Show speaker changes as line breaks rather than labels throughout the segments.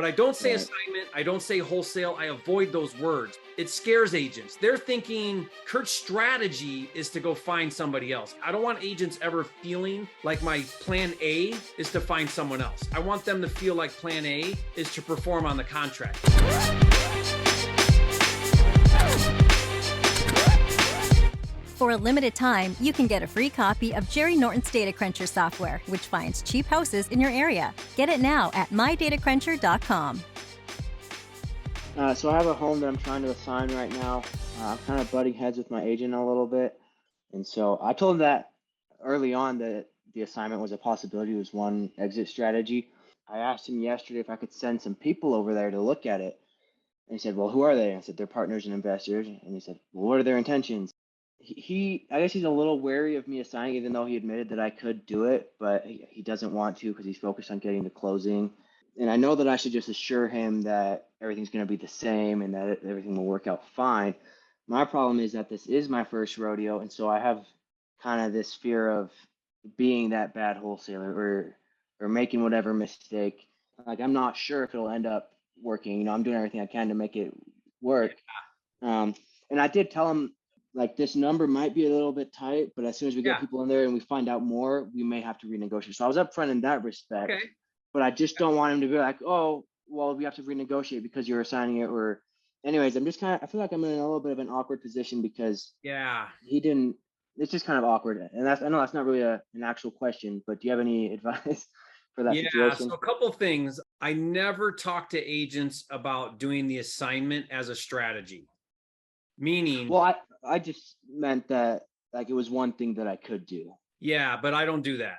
But I don't say
Right.
assignment. I don't say wholesale. I avoid those words. It scares agents. They're thinking Kurt's strategy is to go find somebody else. I don't want agents ever feeling like my plan A is to find someone else. I want them to feel like plan A is to perform on the contract.
For a limited time, you can get a free copy of Jerry Norton's Data Cruncher software, which finds cheap houses in your area. Get it now at mydatacruncher.com.
So I have a home that I'm trying to assign right now. I'm kind of butting heads with my agent a little bit. And so I told him that early on that the assignment was a possibility, it was one exit strategy. I asked him yesterday if I could send some people over there to look at it. And he said, well, who are they? And I said, they're partners and investors. And he said, well, what are their intentions? I guess he's a little wary of me assigning, even though he admitted that I could do it, but he doesn't want to because he's focused on getting to closing. And I know that I should just assure him that everything's going to be the same and that everything will work out fine. My problem is that this is my first rodeo, and so I have kind of this fear of being that bad wholesaler or making whatever mistake. Like, I'm not sure if it'll end up working. I'm doing everything I can to make it work. And I did tell him, like, this number might be a little bit tight, but as soon as we get people in there and we find out more, we may have to renegotiate. So I was upfront in that respect.
Okay.
But I just don't want him to be like, oh, well, we have to renegotiate because you're assigning it. Or, anyways, I feel like I'm in a little bit of an awkward position because he didn't. It's just kind of awkward, and I know that's not really an actual question, but do you have any advice for that situation?
So a couple things. I never talk to agents about doing the assignment as a strategy. Meaning,
well, I just meant that, like, it was one thing that I could do.
Yeah, but I don't do that.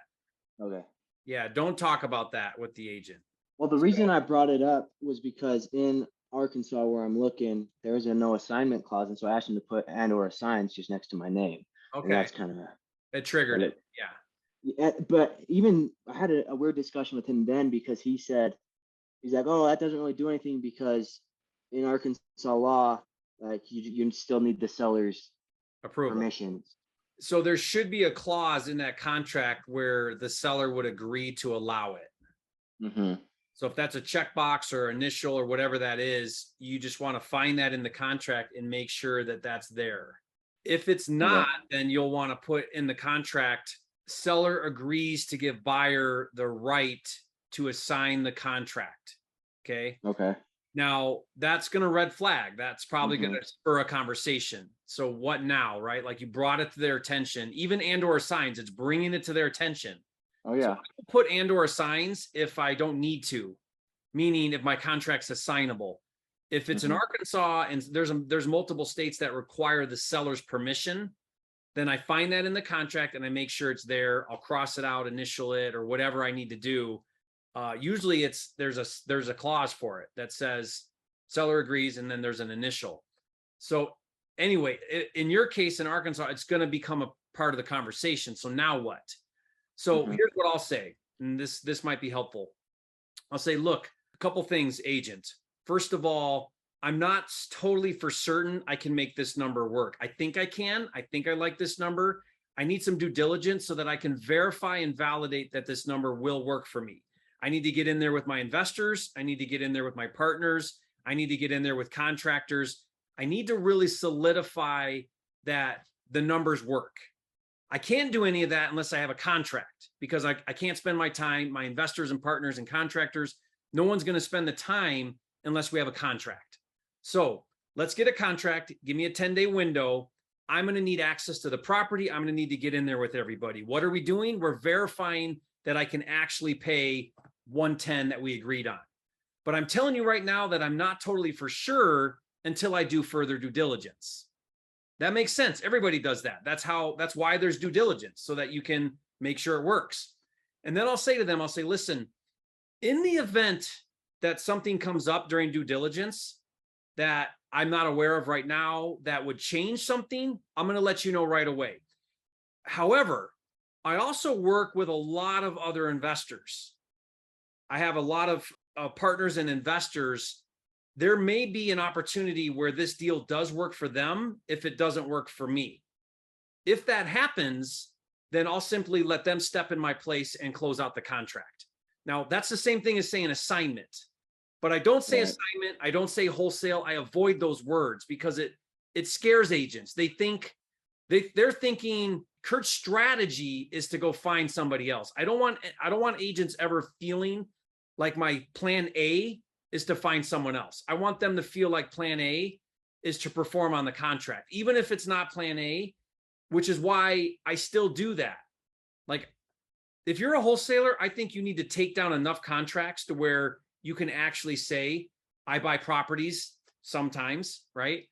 Okay.
Yeah, don't talk about that with the agent.
Well, the reason I brought it up was because in Arkansas, where I'm looking, there is a no assignment clause, and so I asked him to put and/or assigns just next to my name.
Okay.
And that's kind of
it triggered it.
Yeah. But even I had a weird discussion with him then because he's like, oh, that doesn't really do anything because in Arkansas law, like, you still need the seller's
Approval.
permissions.
So there should be a clause in that contract where the seller would agree to allow it.
Mm-hmm.
So if that's a checkbox or initial or whatever that is, you just want to find that in the contract and make sure that that's there. If it's not, then you'll want to put in the contract, seller agrees to give buyer the right to assign the contract. Okay.
Okay.
Now that's going to red flag. That's probably going to spur a conversation. So what now, right? Like, you brought it to their attention, even and/or signs, it's bringing it to their attention.
Oh yeah.
So I put and/or signs if I don't need to, meaning if my contract's assignable. If it's in Arkansas and there's multiple states that require the seller's permission, then I find that in the contract and I make sure it's there. I'll cross it out, initial it, or whatever I need to do. Usually there's a clause for it that says seller agrees, and then there's an initial. So anyway, in your case in Arkansas, it's going to become a part of the conversation. So now what? So here's what I'll say, and this might be helpful. I'll say, look, a couple things, agent. First of all, I'm not totally for certain I can make this number work. I think I can. I think I like this number. I need some due diligence so that I can verify and validate that this number will work for me. I need to get in there with my investors. I need to get in there with my partners. I need to get in there with contractors. I need to really solidify that the numbers work. I can't do any of that unless I have a contract, because I can't spend my time, my investors and partners and contractors. No one's going to spend the time unless we have a contract. So let's get a contract. Give me a 10-day window. I'm going to need access to the property. I'm going to need to get in there with everybody. What are we doing? We're verifying that I can actually pay 110 that we agreed on. But I'm telling you right now that I'm not totally for sure until I do further due diligence. That makes sense. Everybody does that. That's why there's due diligence, so that you can make sure it works. And then I'll say to them, listen, in the event that something comes up during due diligence that I'm not aware of right now that would change something, I'm going to let you know right away. However, I also work with a lot of other investors. I have a lot of partners and investors. There may be an opportunity where this deal does work for them if it doesn't work for me. If that happens, then I'll simply let them step in my place and close out the contract. Now, that's the same thing as saying assignment. But I don't say
Right.
assignment. I don't say wholesale. I avoid those words because it scares agents. They think they're thinking Kurt's strategy is to go find somebody else. I don't want agents ever feeling like my plan A is to find someone else. I want them to feel like plan A is to perform on the contract, even if it's not plan A, which is why I still do that. Like, if you're a wholesaler, I think you need to take down enough contracts to where you can actually say, I buy properties sometimes, right?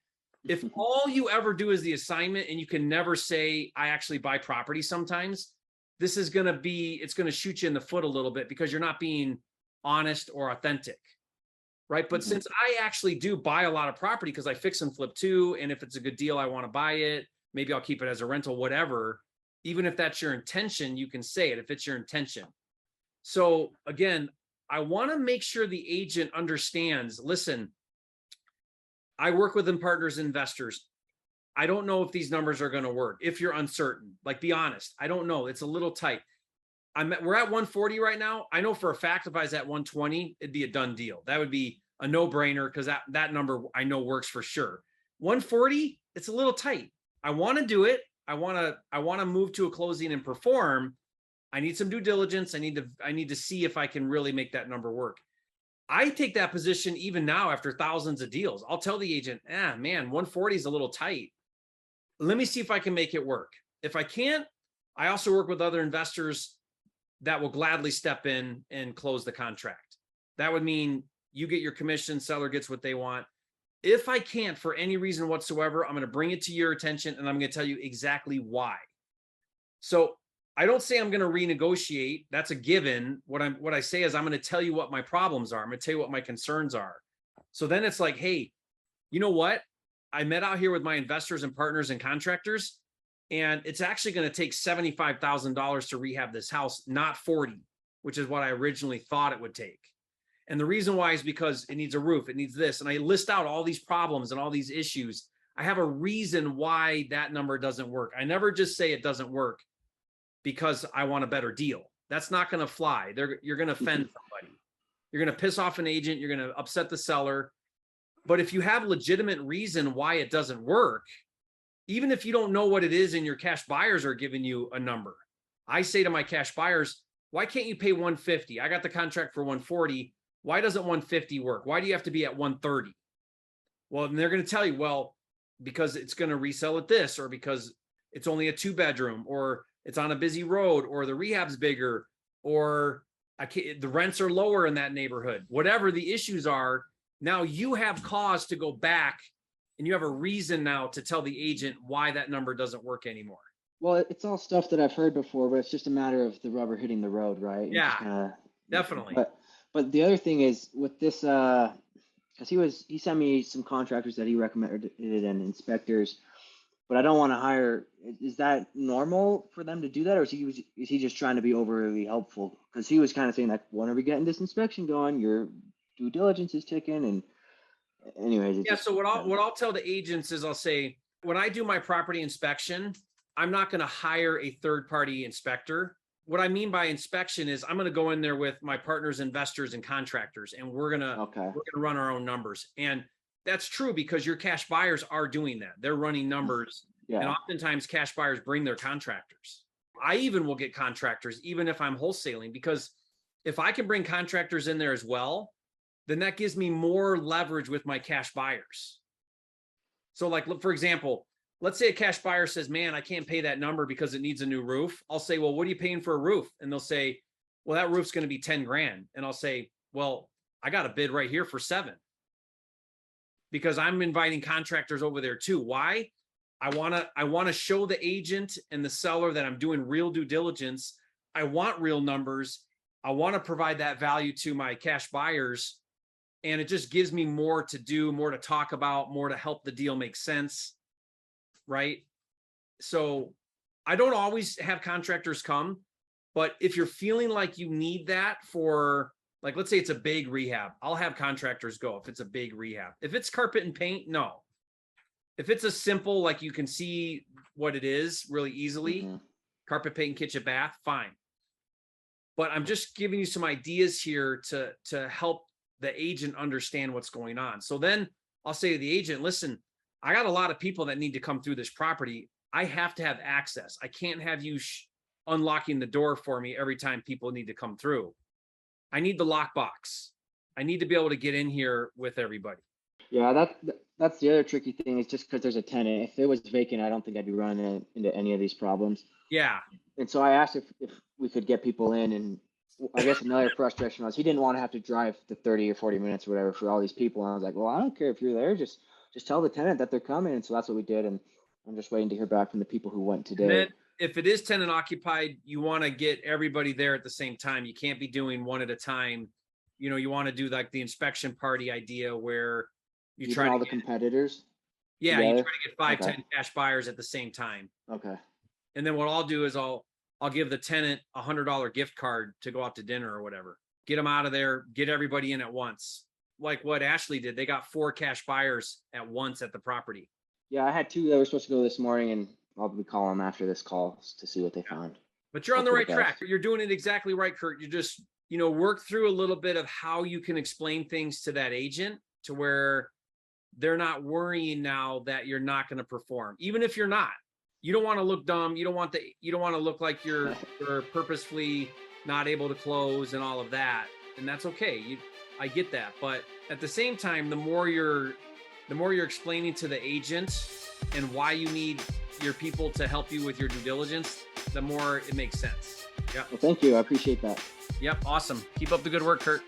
If all you ever do is the assignment and you can never say, I actually buy property sometimes, this is going to be, it's going to shoot you in the foot a little bit because you're not being honest or authentic, right? But since I actually do buy a lot of property because I fix and flip too, and if it's a good deal, I want to buy it, maybe I'll keep it as a rental, whatever. Even if that's your intention, you can say it if it's your intention. So again, I want to make sure the agent understands, listen, I work with partners, investors. I don't know if these numbers are going to work. If you're uncertain, like, be honest. I don't know. It's a little tight. We're at 140 right now. I know for a fact if I was at 120, it'd be a done deal. That would be a no-brainer because that number I know works for sure. 140, it's a little tight. I want to do it. I want to move to a closing and perform. I need some due diligence. I need to see if I can really make that number work. I take that position even now after thousands of deals. I'll tell the agent, man, 140 is a little tight. Let me see if I can make it work. If I can't, I also work with other investors that will gladly step in and close the contract. That would mean you get your commission, seller gets what they want. If I can't for any reason whatsoever, I'm going to bring it to your attention and I'm going to tell you exactly why. So I don't say I'm going to renegotiate. That's a given. What I say is I'm going to tell you what my problems are. I'm going to tell you what my concerns are. So then it's like, hey, you know what? I met out here with my investors and partners and contractors, and it's actually going to take $75,000 to rehab this house, not 40, which is what I originally thought it would take. And the reason why is because it needs a roof, it needs this. And I list out all these problems and all these issues. I have a reason why that number doesn't work. I never just say it doesn't work because I want a better deal. That's not going to fly. You're going to offend somebody. You're going to piss off an agent. You're going to upset the seller. But if you have legitimate reason why it doesn't work, even if you don't know what it is and your cash buyers are giving you a number, I say to my cash buyers, why can't you pay 150? I got the contract for 140. Why doesn't 150 work? Why do you have to be at 130? Well, and they're going to tell you, well, because it's going to resell at this, or because it's only a 2-bedroom, or it's on a busy road, or the rehab's bigger, or the rents are lower in that neighborhood. Whatever the issues are, now you have cause to go back and you have a reason now to tell the agent why that number doesn't work anymore.
Well, it's all stuff that I've heard before, but it's just a matter of the rubber hitting the road, right? And
Yeah,
just kinda,
definitely.
But the other thing is with this, because he sent me some contractors that he recommended and inspectors, but I don't want to hire. Is that normal for them to do that, or is he just trying to be overly helpful? Because he was kind of saying like, when are we getting this inspection going? Your due diligence is ticking, and anyways.
Yeah. So what I'll tell the agents is I'll say, when I do my property inspection, I'm not going to hire a third-party inspector. What I mean by inspection is I'm going to go in there with my partners, investors, and contractors, and we're going to run our own numbers. And that's true because your cash buyers are doing that. They're running numbers. Yeah. And oftentimes cash buyers bring their contractors. I even will get contractors, even if I'm wholesaling, because if I can bring contractors in there as well, then that gives me more leverage with my cash buyers. So like, for example, let's say a cash buyer says, man, I can't pay that number because it needs a new roof. I'll say, well, what are you paying for a roof? And they'll say, well, that roof's going to be 10 grand. And I'll say, well, I got a bid right here for 7. Because I'm inviting contractors over there too. Why? I want to show the agent and the seller that I'm doing real due diligence. I want real numbers. I want to provide that value to my cash buyers. And it just gives me more to do, more to talk about, more to help the deal make sense. Right? So I don't always have contractors come, but if you're feeling like you need that for, like, let's say it's a big rehab, I'll have contractors go if it's a big rehab. If it's carpet and paint, no. If it's a simple, like you can see what it is really easily, carpet, paint, and kitchen, bath, fine. But I'm just giving you some ideas here to help the agent understand what's going on. So then I'll say to the agent, listen, I got a lot of people that need to come through this property. I have to have access. I can't have you unlocking the door for me every time people need to come through. I need the lockbox. I need to be able to get in here with everybody.
Yeah, that's the other tricky thing, is just because there's a tenant. If it was vacant, I don't think I'd be running into any of these problems.
Yeah.
And so I asked if we could get people in, and I guess another frustration was he didn't want to have to drive the 30 or 40 minutes or whatever for all these people. And I was like, well, I don't care if you're there, just tell the tenant that they're coming. And so that's what we did. And I'm just waiting to hear back from the people who went today.
And then if it is tenant occupied, you want to get everybody there at the same time. You can't be doing one at a time. You know, you want to do like the inspection party idea where you
Even
try to
all the
get,
competitors.
yeah, you
together?
try to get 5,
Okay.
10 cash buyers at the same time.
Okay.
And then what I'll do is I'll give the tenant $100 gift card to go out to dinner or whatever. Get them out of there, get everybody in at once. Like what Ashley did. They got 4 cash buyers at once at the property.
Yeah, I had 2 that were supposed to go this morning, and I'll be calling them after this call to see what they found.
But you're on the
Hope for
right
the
track.
best.
You're doing it exactly right, Kurt. You just, work through a little bit of how you can explain things to that agent to where they're not worrying now that you're not going to perform. Even if you're not, you don't want to look dumb. You don't want to look like you're purposefully not able to close and all of that. And that's okay. I get that. But at the same time, the more you're explaining to the agent and why you need your people to help you with your due diligence, the more it makes sense. Yep.
Well, thank you. I appreciate that.
Yep. Awesome. Keep up the good work, Kurt.